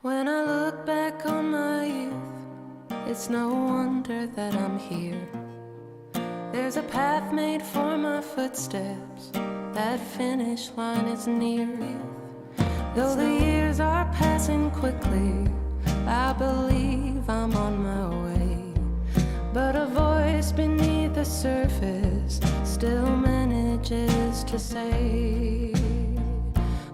When I look back on my youth, it's no wonder that I'm here. There's a path made for my footsteps, that finish line is near. Though the years are passing quickly, I believe I'm on my way. But a voice beneath the surface still manages to say,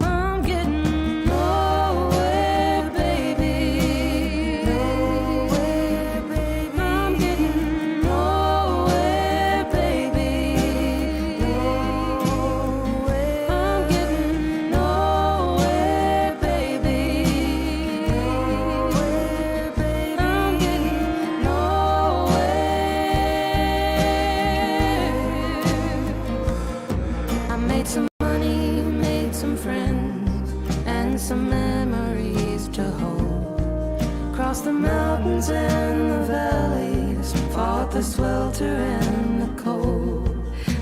I'm getting nowhere, baby. Nowhere, baby. I'm getting nowhere, baby. Nowhere. I'm getting nowhere, baby. Nowhere, baby. I'm getting nowhere. I made some money, made some friends, and some memories to hold. Crossed the mountains and the valleys, fought the swelter and the cold.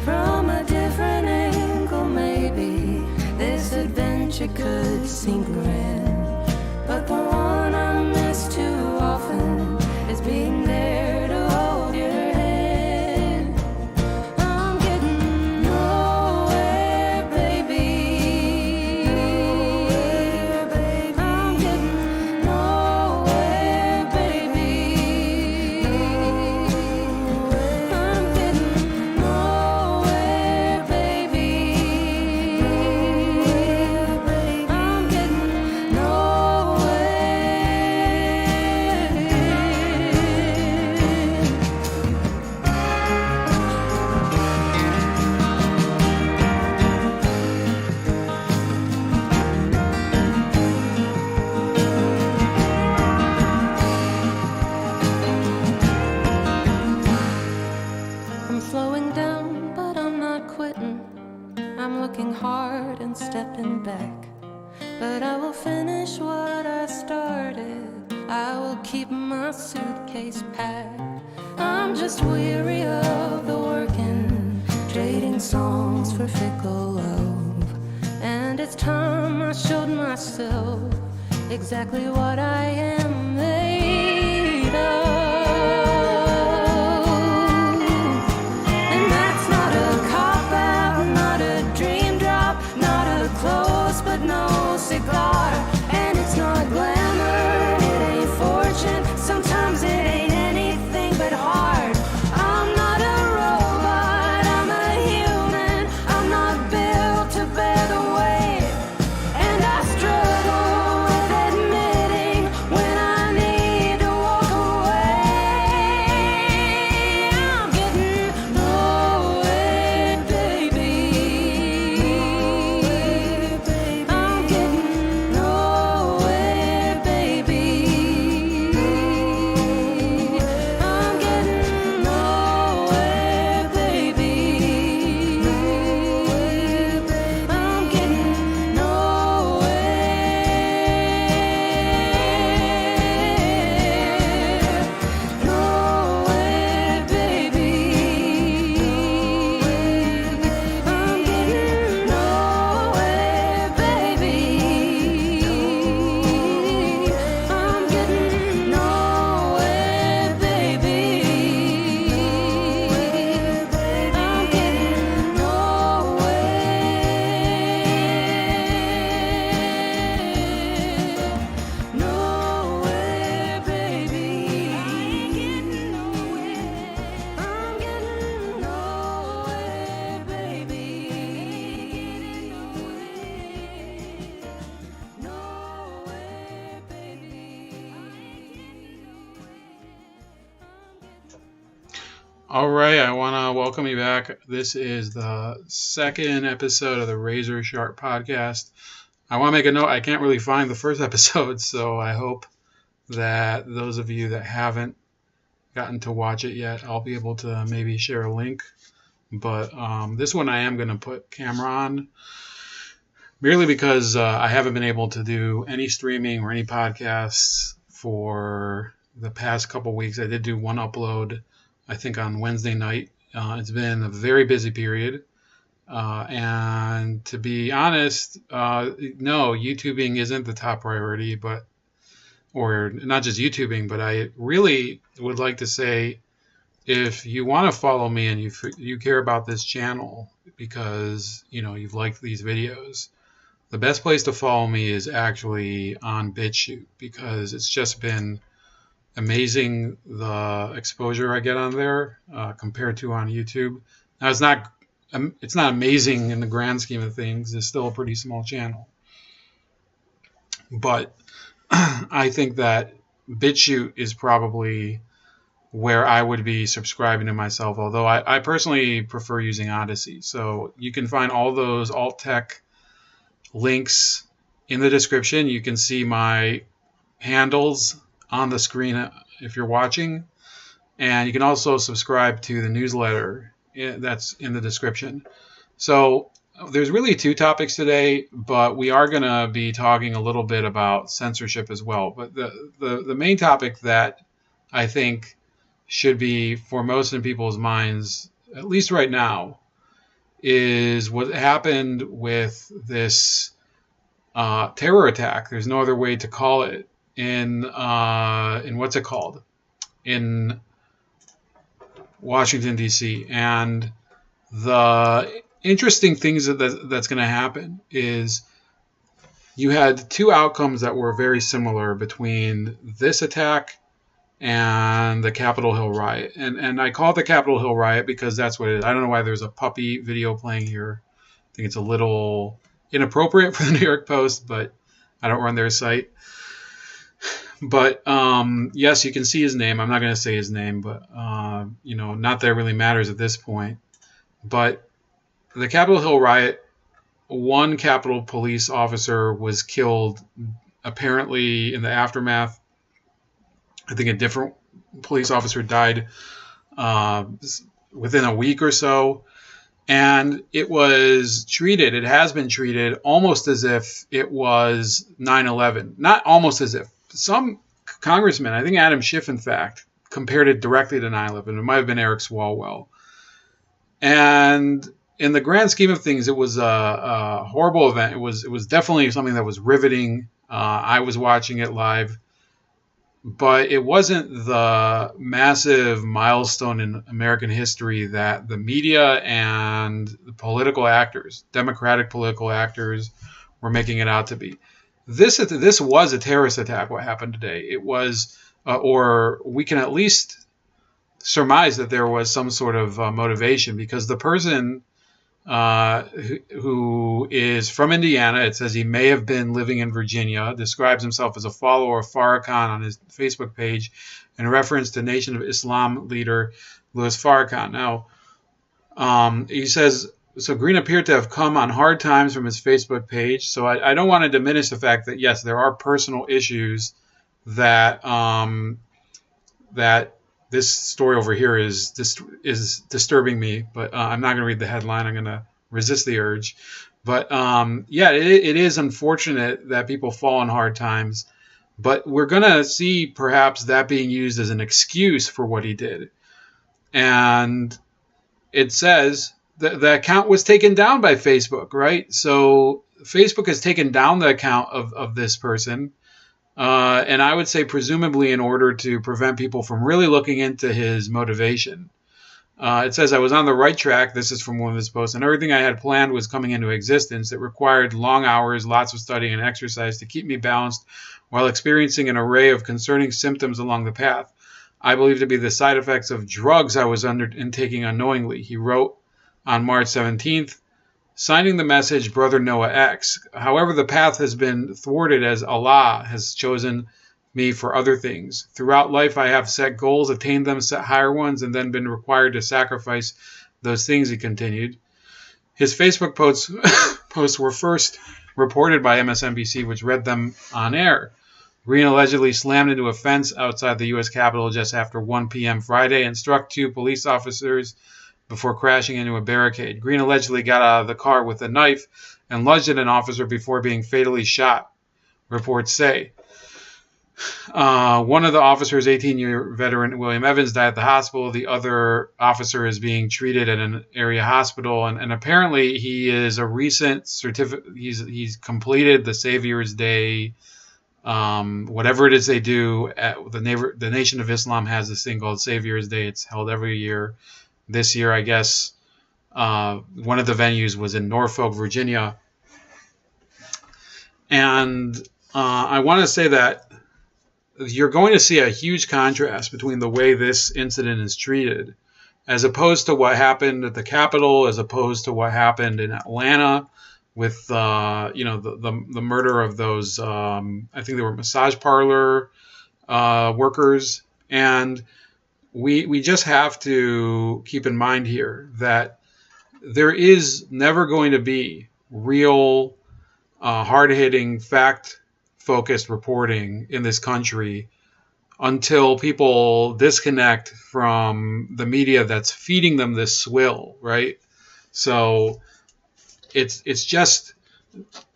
From a different angle, maybe this adventure could seem grand, but the one I miss too often is being there to hold your hand. I'm getting nowhere, baby. Nowhere, baby. I'm getting nowhere, baby. Nowhere. I'm getting nowhere, baby. Nowhere, baby. I'm getting nowhere. I'm slowing down, but I'm not quitting. I'm looking hard and stepping back. But I will finish what I started. I will keep my suitcase packed. I'm just weary of the working, trading songs for fickle love. And it's time I showed myself exactly what I am made of. And that's not a cop-out, not a dream drop, not a close but no cigar. And it's not glamour, it ain't fortune, sometimes it ain't anything but hard. I'm not a robot, I'm a human, I'm not built to bear the weight. And I struggle with admitting when I need to walk away. I'm getting nowhere, baby. I'm getting nowhere, baby. I'm getting nowhere, baby. I'm getting nowhere, baby. I'm getting nowhere, baby. I'm getting nowhere, baby. I'm getting nowhere, baby. I'm getting nowhere. I'm getting nowhere, baby. Nowhere, baby. All right, I want to welcome you back. This is the second episode of the Razor Sharp podcast. I want to make a note, I can't really find the first episode, so I hope that those of you that haven't gotten to watch it yet, I'll be able to maybe share a link. But this one I am going to put camera on, merely because I haven't been able to do any streaming or any podcasts for the past couple weeks. I did do one upload, I think, on Wednesday night. It's been a very busy period. And to be honest, no, YouTubing isn't the top priority, but or not just YouTubing, but I really would like to say, if you want to follow me and you care about this channel because you've liked these videos, the best place to follow me is actually on BitChute, because it's just been amazing the exposure I get on there compared to on YouTube. Now it's not amazing in the grand scheme of things. It's still a pretty small channel, but I think that BitChute is probably where I would be subscribing to myself, although I personally prefer using Odyssey. So you can find all those alt tech links in the description. You can see my handles on the screen if you're watching, and you can also subscribe to the newsletter that's in the description. So there's really two topics today, but we are going to be talking a little bit about censorship as well. But the main topic that I think should be foremost in people's minds, at least right now, is what happened with this terror attack. There's no other way to call it in what's it called, in Washington D.C. And the interesting things that's going to happen is you had two outcomes that were very similar between this attack and the Capitol Hill riot. And I call it the Capitol Hill riot because that's what it is. I don't know why there's a puppy video playing here. I think it's a little inappropriate for the New York Post, but I don't run their site. But yes, you can see his name. I'm not going to say his name, but not that it really matters at this point. But the Capitol Hill riot, one Capitol police officer was killed apparently in the aftermath. I think a different police officer died within a week or so. And it has been treated almost as if it was 9/11. Not almost as if. Some congressman, I think Adam Schiff, in fact, compared it directly to 9/11. It might have been Eric Swalwell. And in the grand scheme of things, it was a horrible event. It was definitely something that was riveting. I was watching it live. But it wasn't the massive milestone in American history that the media and the political actors, Democratic political actors, were making it out to be. This was a terrorist attack, what happened today. It was, or we can at least surmise that there was some sort of motivation, because the person who is from Indiana, it says he may have been living in Virginia, describes himself as a follower of Farrakhan on his Facebook page in reference to Nation of Islam leader Louis Farrakhan. Now, he says, so Green appeared to have come on hard times from his Facebook page. So I don't want to diminish the fact that, yes, there are personal issues that that this story over here is disturbing me, but I'm not going to read the headline. I'm going to resist the urge. But it is unfortunate that people fall on hard times, but we're going to see perhaps that being used as an excuse for what he did. And it says that the account was taken down by Facebook, right? So Facebook has taken down the account of this person. And I would say presumably in order to prevent people from really looking into his motivation. It says, I was on the right track. This is from one of his posts. And everything I had planned was coming into existence. It required long hours, lots of studying and exercise to keep me balanced while experiencing an array of concerning symptoms along the path. I believe to be the side effects of drugs I was taking unknowingly. He wrote on March 17th. Signing the message, Brother Noah X. However, the path has been thwarted as Allah has chosen me for other things. Throughout life, I have set goals, attained them, set higher ones, and then been required to sacrifice those things, he continued. His Facebook posts were first reported by MSNBC, which read them on air. Green allegedly slammed into a fence outside the U.S. Capitol just after 1 p.m. Friday and struck two police officers before crashing into a barricade. Green allegedly got out of the car with a knife and lunged at an officer before being fatally shot, reports say. One of the officers, 18-year veteran William Evans, died at the hospital. The other officer is being treated at an area hospital, and apparently he is a recent certificate. He's completed the Savior's Day Whatever it is they do, the Nation of Islam has this thing called Savior's Day. It's held every year. This year, I guess, one of the venues was in Norfolk, Virginia. And I want to say that you're going to see a huge contrast between the way this incident is treated as opposed to what happened at the Capitol, as opposed to what happened in Atlanta with the murder of those I think they were massage parlor workers. And we just have to keep in mind here that there is never going to be real hard-hitting, fact-focused reporting in this country until people disconnect from the media that's feeding them this swill, right? So it's just,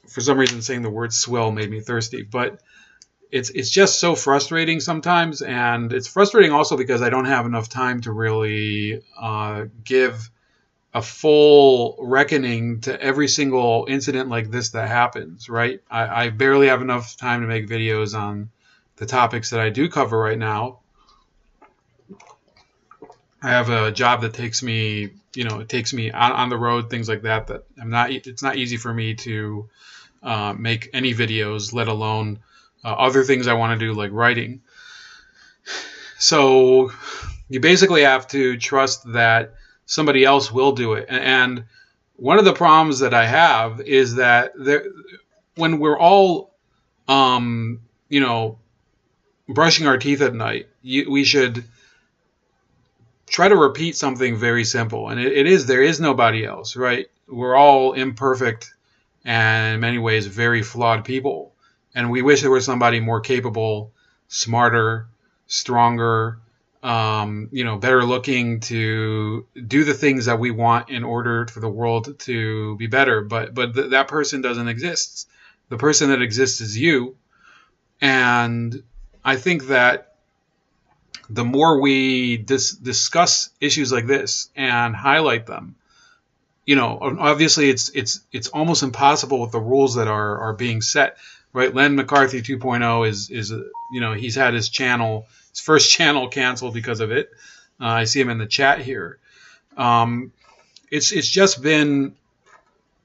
for some reason, saying the word swill made me thirsty, but it's just so frustrating sometimes, and it's frustrating also because I don't have enough time to really give a full reckoning to every single incident like this that happens, right? I barely have enough time to make videos on the topics that I do cover right now. I have a job that takes me on the road, things like that, it's not easy for me to make any videos, let alone other things I want to do like writing. So you basically have to trust that somebody else will do it. And one of the problems that I have is that when we're all, brushing our teeth at night, we should try to repeat something very simple. And it is, there is nobody else, right? We're all imperfect and in many ways very flawed people. And we wish there was somebody more capable, smarter, stronger, better looking to do the things that we want in order for the world to be better. But that person doesn't exist. The person that exists is you. And I think that the more we discuss issues like this and highlight them, obviously it's almost impossible with the rules that are being set, right? Len McCarthy 2.0 is he's had his first channel canceled because of it. I see him in the chat here. It's just been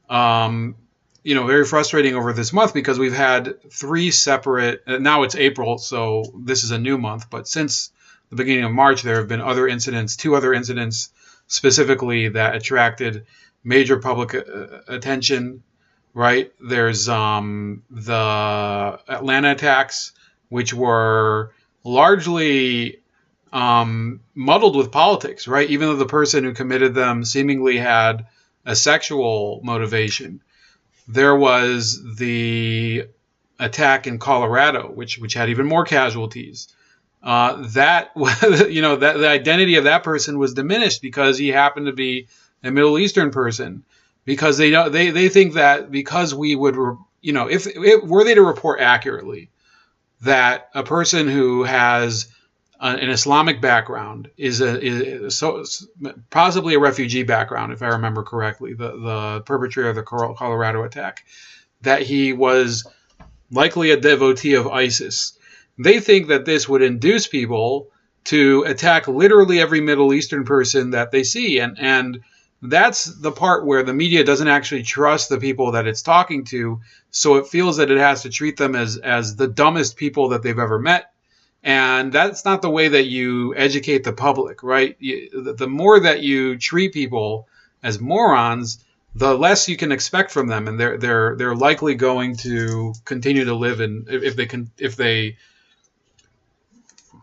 very frustrating over this month because we've had 3 separate. Now it's April, so this is a new month. But since the beginning of March, there have been 2 other incidents specifically that attracted major public attention. Right? There's the Atlanta attacks, which were largely muddled with politics, right? Even though the person who committed them seemingly had a sexual motivation. There was the attack in Colorado, which had even more casualties. The identity of that person was diminished because he happened to be a Middle Eastern person. Because they think that because we would, if were they to report accurately that a person who has an Islamic background is possibly a refugee background, if I remember correctly, the perpetrator of the Colorado attack, that he was likely a devotee of ISIS. They think that this would induce people to attack literally every Middle Eastern person that they see, and that's the part where the media doesn't actually trust the people that it's talking to, so it feels that it has to treat them as the dumbest people that they've ever met. And that's not the way that you educate the public, right? The more that you treat people as morons, the less you can expect from them, and they're likely going to continue to live in, if they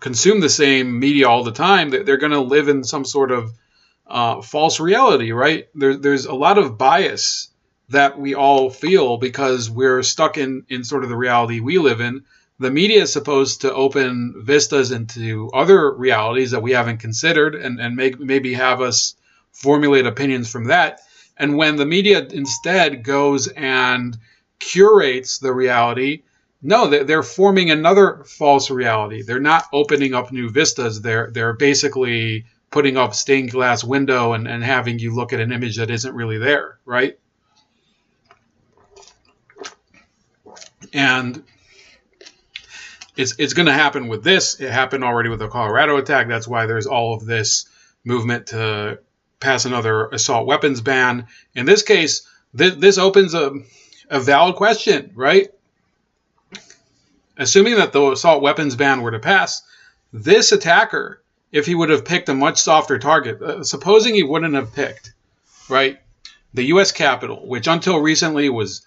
consume the same media all the time, they're going to live in some sort of false reality, right? There's a lot of bias that we all feel because we're stuck in sort of the reality we live in. The media is supposed to open vistas into other realities that we haven't considered and maybe have us formulate opinions from that. And when the media instead goes and curates the reality, no, they're forming another false reality. They're not opening up new vistas. They're basically putting up stained glass window and having you look at an image that isn't really there, right? And it's going to happen with this. It happened already with the Colorado attack. That's why there's all of this movement to pass another assault weapons ban. In this case, this opens a valid question, right? Assuming that the assault weapons ban were to pass, this attacker, if he would have picked a much softer target, supposing he wouldn't have picked, right, the U.S. Capitol, which until recently was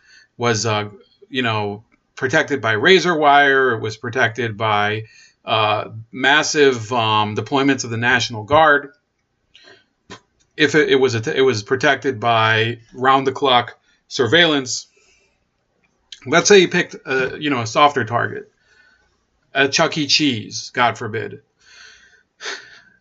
protected by razor wire. It was protected by massive deployments of the National Guard. If it was protected by round-the-clock surveillance. Let's say you picked a softer target, a Chuck E. Cheese, God forbid.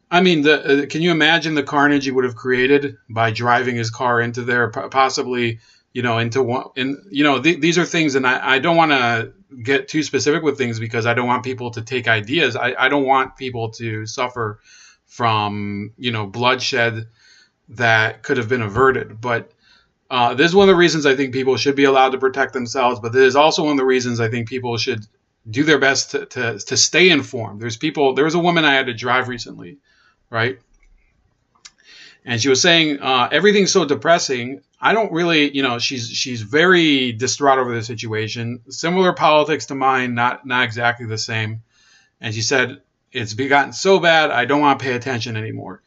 I mean, can you imagine the carnage he would have created by driving his car into there, possibly, into one? And these are things, and I don't want to get too specific with things because I don't want people to take ideas. I don't want people to suffer from bloodshed that could have been averted. But this is one of the reasons I think people should be allowed to protect themselves. But this is also one of the reasons I think people should do their best to stay informed. There was a woman I had to drive recently, right? And she was saying, everything's so depressing. I don't really, she's very distraught over the situation. Similar politics to mine, not exactly the same. And she said, it's gotten so bad, I don't want to pay attention anymore.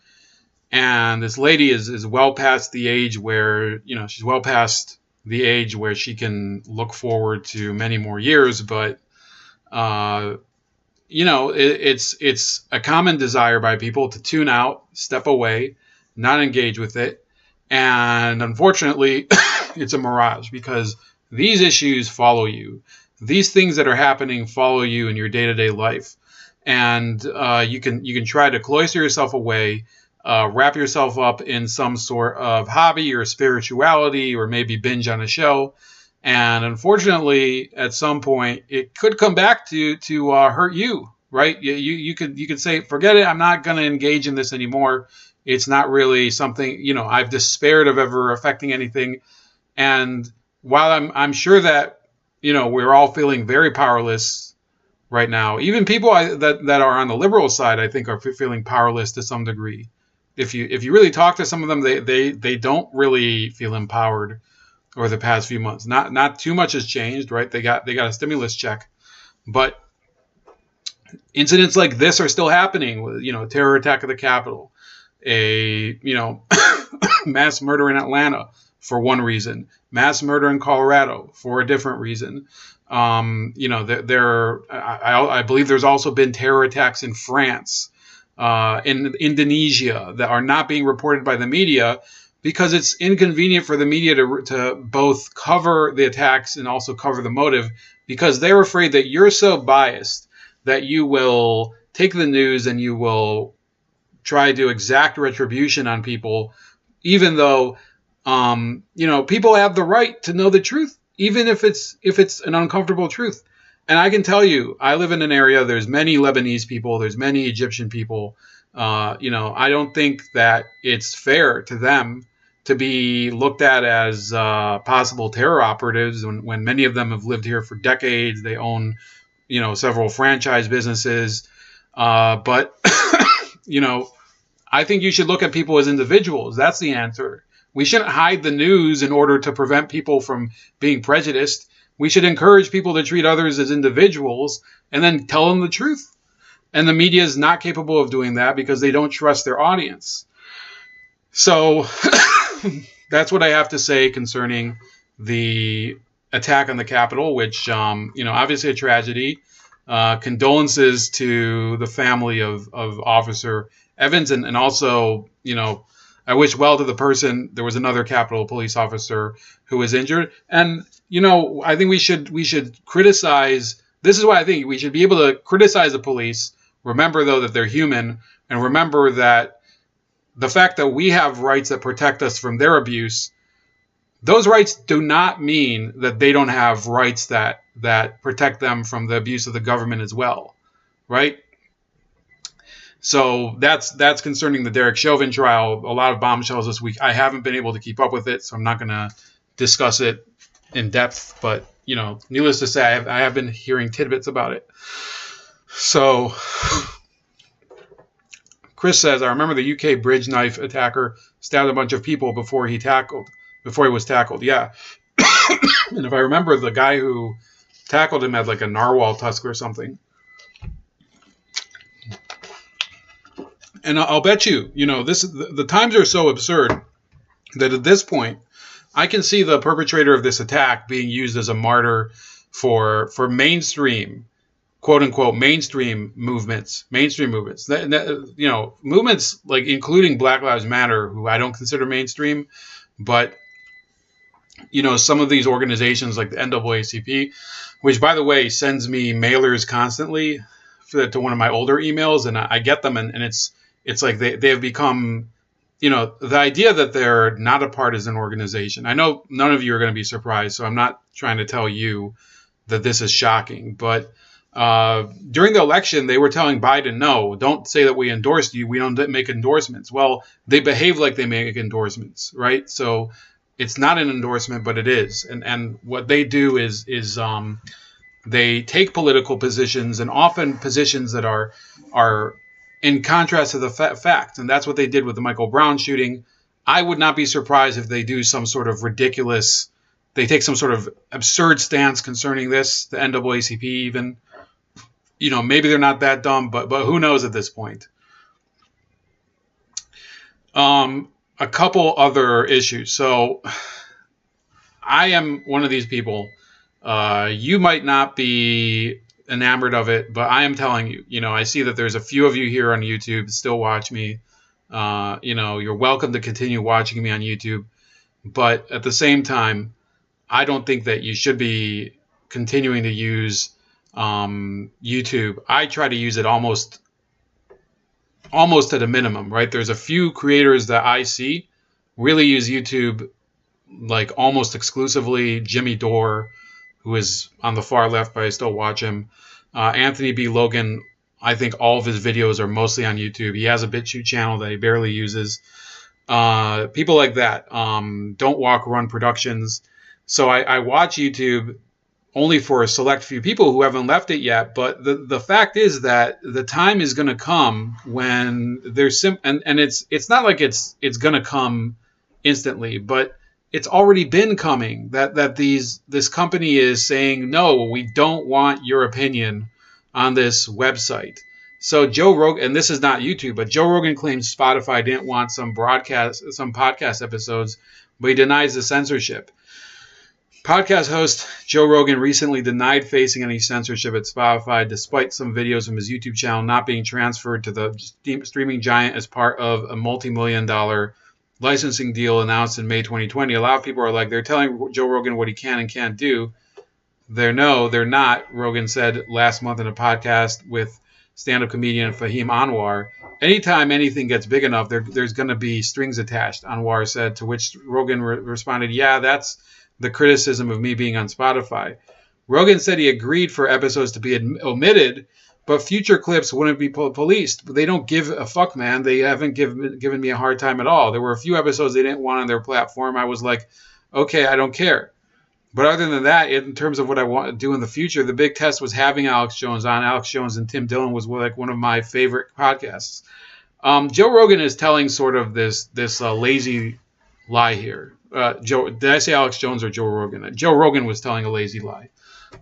And this lady is well past the age where, she's well past the age where she can look forward to many more years. But, it's a common desire by people to tune out, step away, not engage with it. And unfortunately, it's a mirage because these issues follow you. These things that are happening follow you in your day-to-day life. And you can try to cloister yourself away, wrap yourself up in some sort of hobby or spirituality, or maybe binge on a show. And unfortunately, at some point, it could come back to hurt you, right? You could say, forget it. I'm not going to engage in this anymore. It's not really something, I've despaired of ever affecting anything. And while I'm sure that, we're all feeling very powerless right now, even people that are on the liberal side, I think are feeling powerless to some degree. If you really talk to some of them, they don't really feel empowered over the past few months. Not too much has changed, right? They got a stimulus check, but incidents like this are still happening. With terror attack of the Capitol, a mass murder in Atlanta for one reason, mass murder in Colorado for a different reason. I believe there's also been terror attacks in France, in Indonesia, that are not being reported by the media because it's inconvenient for the media to both cover the attacks and also cover the motive, because they're afraid that you're so biased that you will take the news and you will try to exact retribution on people, even though people have the right to know the truth, even if it's an uncomfortable truth. And I can tell you, I live in an area, there's many Lebanese people, there's many Egyptian people. I don't think that it's fair to them to be looked at as possible terror operatives when many of them have lived here for decades. They own, several franchise businesses. But, I think you should look at people as individuals. That's the answer. We shouldn't hide the news in order to prevent people from being prejudiced. We should encourage people to treat others as individuals and then tell them the truth. And the media is not capable of doing that because they don't trust their audience. So that's what I have to say concerning the attack on the Capitol, which, obviously a tragedy. Condolences to the family of Officer Evans, and also, I wish well to the person. There was another Capitol police officer who was injured. And, I think we should criticize. This is why I think we should be able to criticize the police. Remember, though, that they're human, and remember that the fact that we have rights that protect us from their abuse, those rights do not mean that they don't have rights that protect them from the abuse of the government as well, right? So that's concerning the Derek Chauvin trial. A lot of bombshells this week. I haven't been able to keep up with it, so I'm not going to discuss it in depth. But, needless to say, I have been hearing tidbits about it. So Chris says, I remember the UK bridge knife attacker stabbed a bunch of people before he was tackled. Yeah. And if I remember, the guy who tackled him had like a narwhal tusk or something. And I'll bet you, the times are so absurd that at this point, I can see the perpetrator of this attack being used as a martyr for mainstream, quote unquote, mainstream movements. Movements like including Black Lives Matter, who I don't consider mainstream, but some of these organizations like the NAACP, which by the way sends me mailers constantly to one of my older emails, and I get them, and it's like they have become, the idea that they're not a partisan organization. I know none of you are going to be surprised, so I'm not trying to tell you that this is shocking, but during the election, they were telling Biden, no, don't say that we endorsed you. We don't make endorsements. Well, they behave like they make endorsements, right? So it's not an endorsement, but it is. And what they do is they take political positions, and often positions that are in contrast to the facts. And that's what they did with the Michael Brown shooting. I would not be surprised if they do some sort of ridiculous, they take some sort of absurd stance concerning this, the NAACP even. Maybe they're not that dumb, but who knows at this point. A couple other issues. So I am one of these people. You might not be enamored of it, but I am telling you, I see that there's a few of you here on YouTube that still watch me. You're welcome to continue watching me on YouTube. But at the same time, I don't think that you should be continuing to use YouTube. I try to use it almost at a minimum, right? There's a few creators that I see really use YouTube like almost exclusively. Jimmy Dore, who is on the far left, but I still watch him. Anthony B. Logan, I think all of his videos are mostly on YouTube. He has a BitChute channel that he barely uses. People like that. Don't Walk, Run Productions. So I watch YouTube only for a select few people who haven't left it yet. But the fact is that the time is going to come when there's and it's not like it's going to come instantly, but it's already been coming. That this company is saying, no, we don't want your opinion on this website. So Joe Rogan, and this is not YouTube, but Joe Rogan claims Spotify didn't want some podcast episodes, but he denies the censorship. Podcast host Joe Rogan recently denied facing any censorship at Spotify, despite some videos from his YouTube channel not being transferred to the streaming giant as part of a multi-million-dollar licensing deal announced in May 2020. A lot of people are like, they're telling Joe Rogan what he can and can't do. They're not, Rogan said last month in a podcast with stand-up comedian Fahim Anwar. Anytime anything gets big enough, there's going to be strings attached, Anwar said, to which Rogan responded, yeah, that's the criticism of me being on Spotify. Rogan said he agreed for episodes to be omitted, but future clips wouldn't be policed. But they don't give a fuck, man. They haven't given me a hard time at all. There were a few episodes they didn't want on their platform. I was like, okay, I don't care. But other than that, in terms of what I want to do in the future, the big test was having Alex Jones on. Alex Jones and Tim Dillon was like one of my favorite podcasts. Joe Rogan is telling sort of this lazy lie here. Did I say Alex Jones or Joe Rogan? Joe Rogan was telling a lazy lie,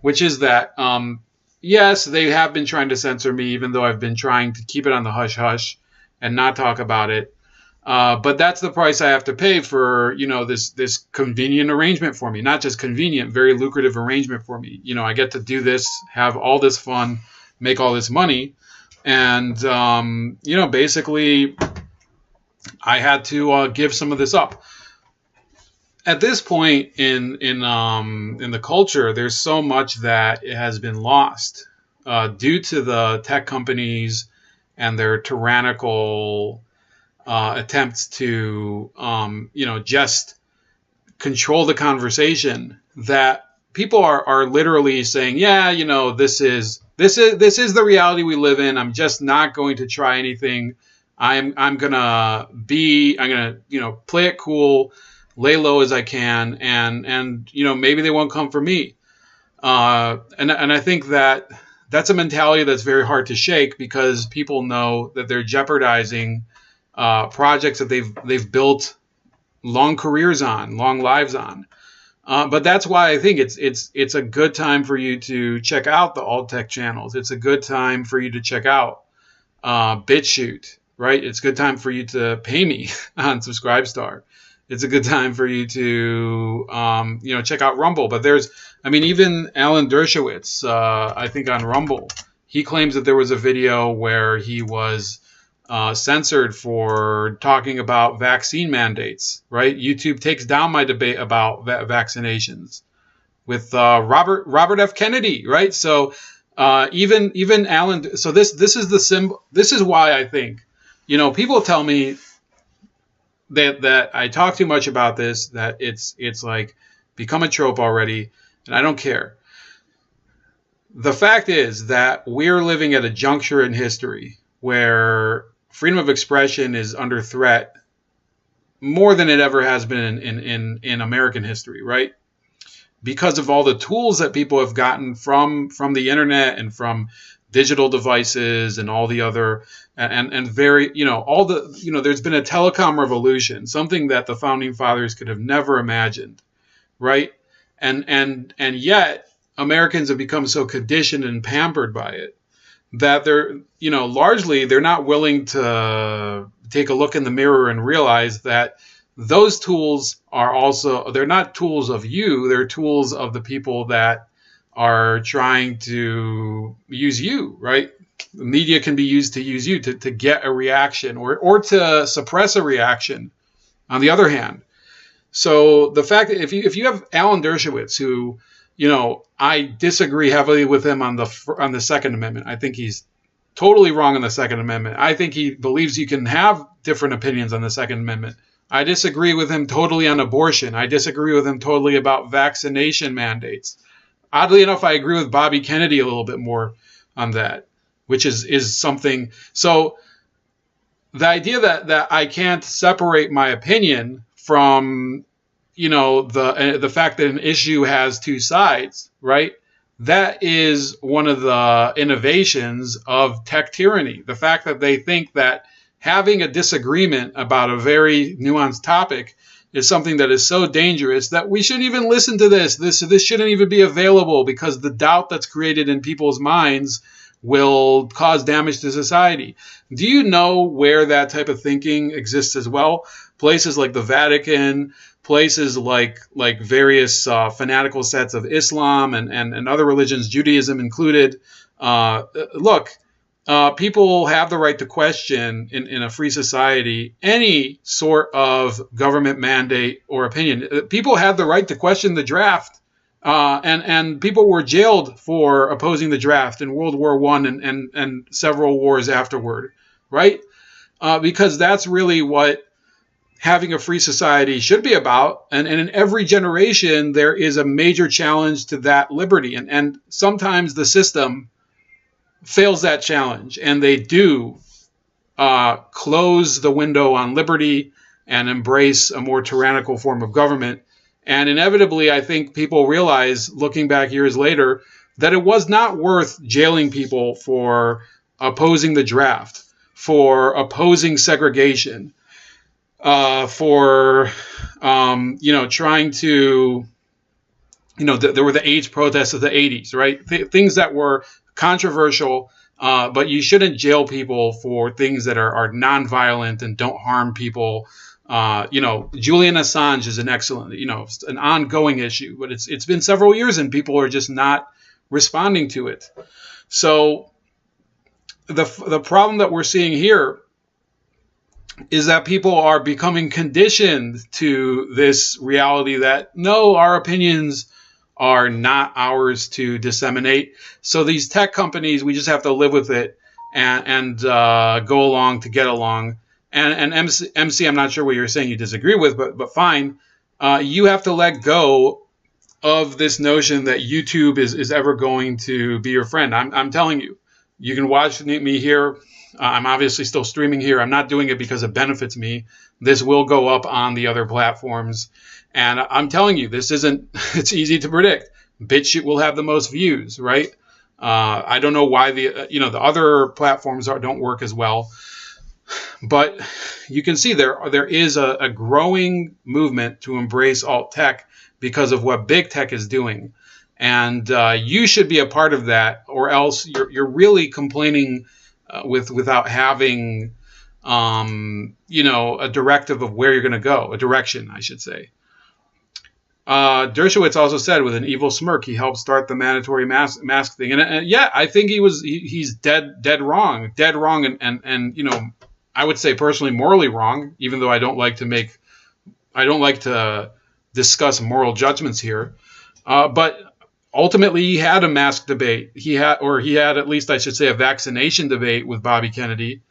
which is that, yes, they have been trying to censor me, even though I've been trying to keep it on the hush-hush and not talk about it. But that's the price I have to pay for, this convenient arrangement for me. Not just convenient, very lucrative arrangement for me. I get to do this, have all this fun, make all this money. And, basically I had to give some of this up. At this point in the culture, there's so much that it has been lost due to the tech companies and their tyrannical attempts to just control the conversation. That people are literally saying, yeah, this is the reality we live in. I'm just not going to try anything. I'm gonna play it cool, lay low as I can, and maybe they won't come for me. And I think that that's a mentality that's very hard to shake, because people know that they're jeopardizing projects that they've built long careers on, long lives on. But that's why I think it's a good time for you to check out the alt tech channels. It's a good time for you to check out BitChute, right? It's a good time for you to pay me on Subscribestar. It's a good time for you to check out Rumble. But even Alan Dershowitz, I think on Rumble, he claims that there was a video where he was censored for talking about vaccine mandates, right? YouTube takes down my debate about vaccinations with Robert F. Kennedy, right? So even Alan. So this is the symbol. This is why I think, people tell me that I talk too much about this, that it's like become a trope already, and I don't care. The fact is that we're living at a juncture in history where freedom of expression is under threat more than it ever has been in American history, right? Because of all the tools that people have gotten from the internet and from digital devices and all the other and very, all the, there's been a telecom revolution, something that the founding fathers could have never imagined, right? And yet Americans have become so conditioned and pampered by it that largely they're not willing to take a look in the mirror and realize that those tools they're not tools of you, they're tools of the people that are trying to use you, right? The media can be used to use you to get a reaction or to suppress a reaction on the other hand. So the fact that if you have Alan Dershowitz, who, I disagree heavily with him on the Second Amendment. I think he's totally wrong on the Second Amendment. I think he believes you can have different opinions on the Second Amendment. I disagree with him totally on abortion. I disagree with him totally about vaccination mandates. Oddly enough, I agree with Bobby Kennedy a little bit more on that, which is something. So the idea that I can't separate my opinion from the fact that an issue has two sides, right? That is one of the innovations of tech tyranny. The fact that they think that having a disagreement about a very nuanced topic is something that is so dangerous that we shouldn't even listen to this. This shouldn't even be available, because the doubt that's created in people's minds will cause damage to society. Do you know where that type of thinking exists as well? Places like the Vatican, places like various fanatical sets of Islam and other religions, Judaism included. People have the right to question in a free society any sort of government mandate or opinion. People have the right to question the draft. And people were jailed for opposing the draft in World War I and several wars afterward, right? Because that's really what having a free society should be about. And in every generation, there is a major challenge to that liberty. And sometimes the system fails that challenge, and they do close the window on liberty and embrace a more tyrannical form of government. And inevitably, I think people realize, looking back years later, that it was not worth jailing people for opposing the draft, for opposing segregation, for trying to, there were the AIDS protests of the 80s, right? Things that were controversial, but you shouldn't jail people for things that are nonviolent and don't harm people. Julian Assange is an excellent, an ongoing issue, but it's been several years and people are just not responding to it. So the problem that we're seeing here is that people are becoming conditioned to this reality that no, our opinions are not ours to disseminate. So these tech companies, we just have to live with it and go along to get along. And MC, I'm not sure what you're saying you disagree with, but fine. You have to let go of this notion that YouTube is ever going to be your friend. I'm telling you, you can watch me here. I'm obviously still streaming here. I'm not doing it because it benefits me. This will go up on the other platforms. And I'm telling you, it's easy to predict. BitChute will have the most views, right? I don't know why the other platforms don't work as well, but you can see there is a growing movement to embrace alt tech because of what big tech is doing, and you should be a part of that, or else you're really complaining without having a directive of where you're going to go, a direction, I should say. Dershowitz also said with an evil smirk he helped start the mandatory mask thing, and yeah, I think he's dead wrong, and I would say personally morally wrong, even though I don't like to discuss moral judgments here, but ultimately he had a mask debate, he had at least I should say a vaccination debate with Bobby Kennedy,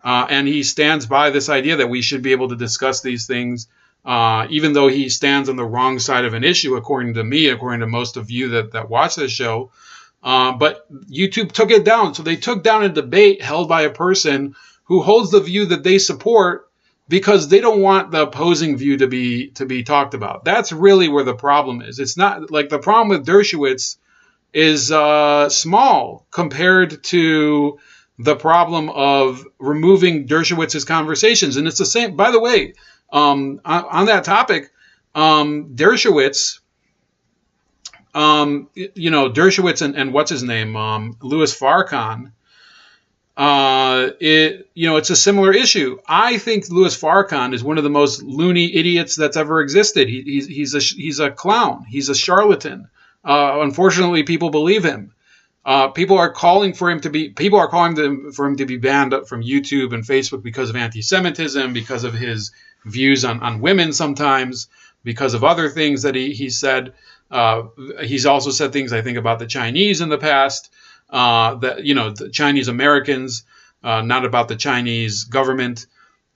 and he stands by this idea that we should be able to discuss these things. Even though he stands on the wrong side of an issue, according to me, according to most of you that watch this show. But YouTube took it down. So they took down a debate held by a person who holds the view that they support because they don't want the opposing view to be talked about. That's really where the problem is. It's not like the problem with Dershowitz is small compared to the problem of removing Dershowitz's conversations. And it's the same, by the way, on that topic, Dershowitz, Dershowitz and what's his name, Louis Farrakhan, it's a similar issue. I think Louis Farrakhan is one of the most loony idiots that's ever existed. He's a clown. He's a charlatan. Unfortunately, people believe him. People are calling for him to be banned from YouTube and Facebook because of anti-Semitism, because of his views on women sometimes, because of other things that he said. He's also said things, I think, about the Chinese in the past, the Chinese Americans, not about the Chinese government.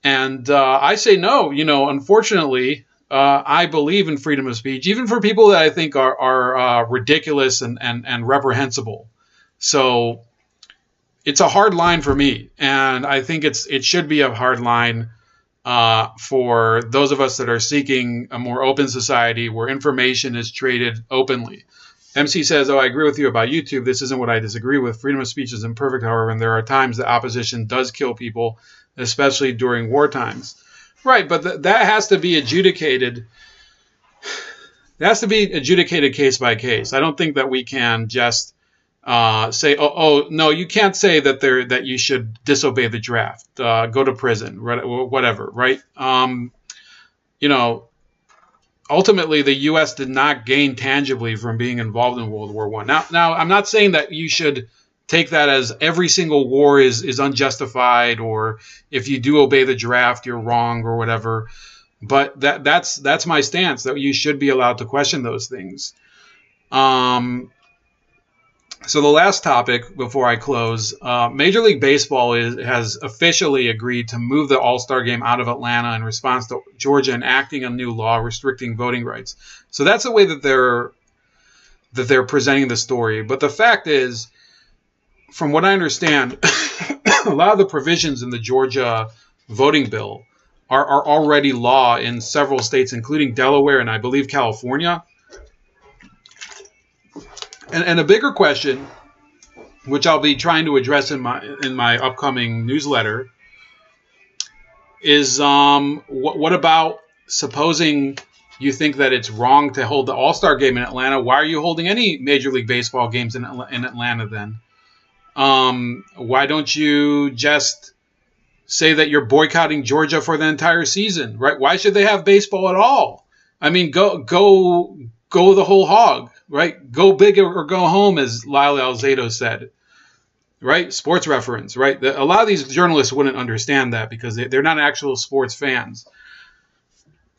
And I say no. Unfortunately, I believe in freedom of speech, even for people that I think are ridiculous and reprehensible. So it's a hard line for me, and I think it should be a hard line for those of us that are seeking a more open society where information is traded openly. MC says, I agree with you about YouTube. This isn't what I disagree with. Freedom of speech is imperfect, however, and there are times that opposition does kill people, especially during war times. Right, but that has to be adjudicated. It has to be adjudicated case by case. I don't think that we can just say, no, you can't say that you should disobey the draft, go to prison, whatever, right? Ultimately, the U.S. did not gain tangibly from being involved in World War I. Now, I'm not saying that you should take that as every single war is unjustified, or if you do obey the draft, you're wrong, or whatever. But that's my stance, that you should be allowed to question those things. So the last topic before I close, Major League Baseball has officially agreed to move the All-Star Game out of Atlanta in response to Georgia enacting a new law restricting voting rights. So that's the way that they're presenting the story. But the fact is, from what I understand, a lot of the provisions in the Georgia voting bill are already law in several states, including Delaware and I believe California. And a bigger question, which I'll be trying to address in my upcoming newsletter, is what about, supposing you think that it's wrong to hold the All-Star Game in Atlanta, why are you holding any Major League Baseball games in Atlanta then? Why don't you just say that you're boycotting Georgia for the entire season, right? Why should they have baseball at all? I mean, go the whole hog, right? Go big or go home, as Lyle Alzado said, right? Sports reference, right? A lot of these journalists wouldn't understand that because they're not actual sports fans.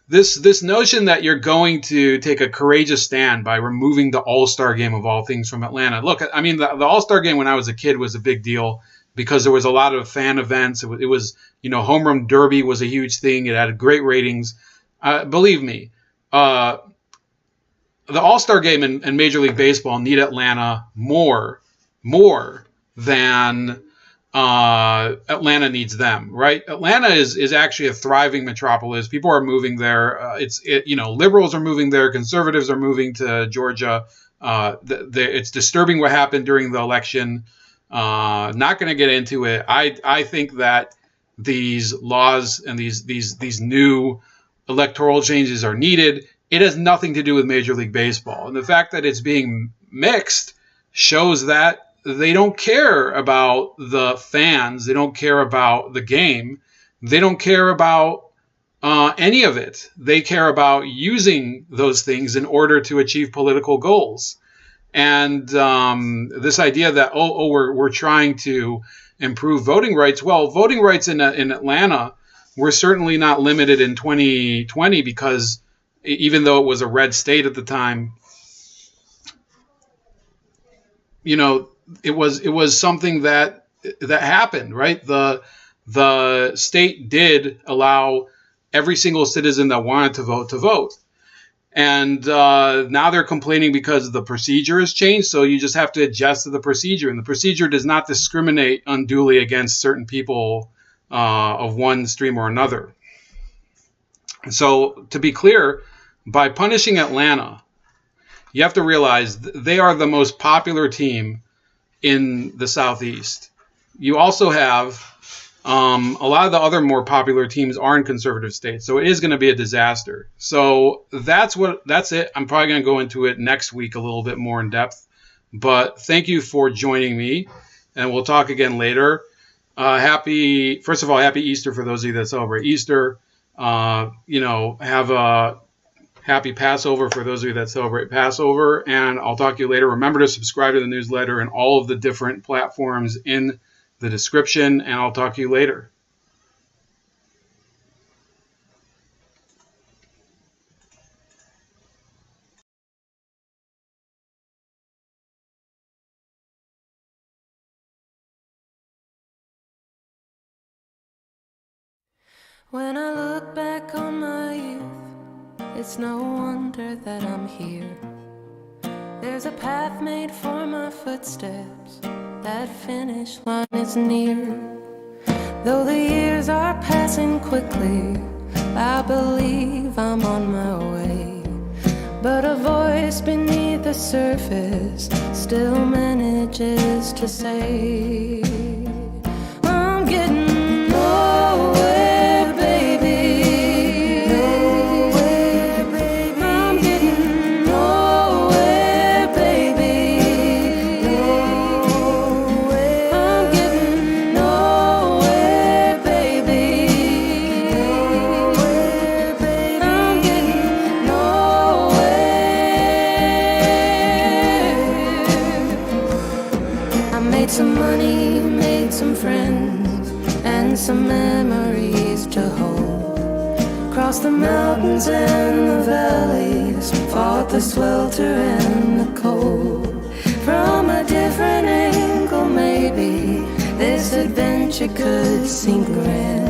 This notion that you're going to take a courageous stand by removing the All-Star Game of all things from Atlanta. Look, I mean, the All-Star Game when I was a kid was a big deal because there was a lot of fan events. It was Home Run Derby was a huge thing. It had great ratings. Believe me, the All-Star Game and Major League Baseball need Atlanta more than Atlanta needs them, right? Atlanta is actually a thriving metropolis. People are moving there. Liberals are moving there. Conservatives are moving to Georgia. It's disturbing what happened during the election. Not going to get into it. I think that these laws and these new electoral changes are needed. It has nothing to do with Major League Baseball. And the fact that it's being mixed shows that they don't care about the fans. They don't care about the game. They don't care about any of it. They care about using those things in order to achieve political goals. And this idea that, we're trying to improve voting rights. Well, voting rights in Atlanta were certainly not limited in 2020 because even though it was a red state at the time, it was something that happened, right? The state did allow every single citizen that wanted to vote. And now they're complaining because the procedure has changed. So you just have to adjust to the procedure. And the procedure does not discriminate unduly against certain people of one stream or another. So to be clear, by punishing Atlanta, you have to realize they are the most popular team in the Southeast. You also have a lot of the other more popular teams are in conservative states, so it is going to be a disaster. So that's it. I'm probably going to go into it next week a little bit more in depth. But thank you for joining me, and we'll talk again later. First of all, happy Easter for those of you that celebrate Easter. Have a happy Passover for those of you that celebrate Passover, and I'll talk to you later. Remember to subscribe to the newsletter and all of the different platforms in the description, and I'll talk to you later. When I look back on my youth, it's no wonder that I'm here. There's a path made for my footsteps, that finish line is near. Though the years are passing quickly, I believe I'm on my way. But a voice beneath the surface still manages to say, I'm getting nowhere, baby. Nowhere, baby. I'm getting nowhere, baby. Nowhere. I'm getting nowhere, baby. Nowhere, baby. I'm getting nowhere. I made some money, made some friends, and some memories to hold. Crossed the mountains and the valleys, fought the swelter and the cold. From a different angle, maybe this adventure could seem grand.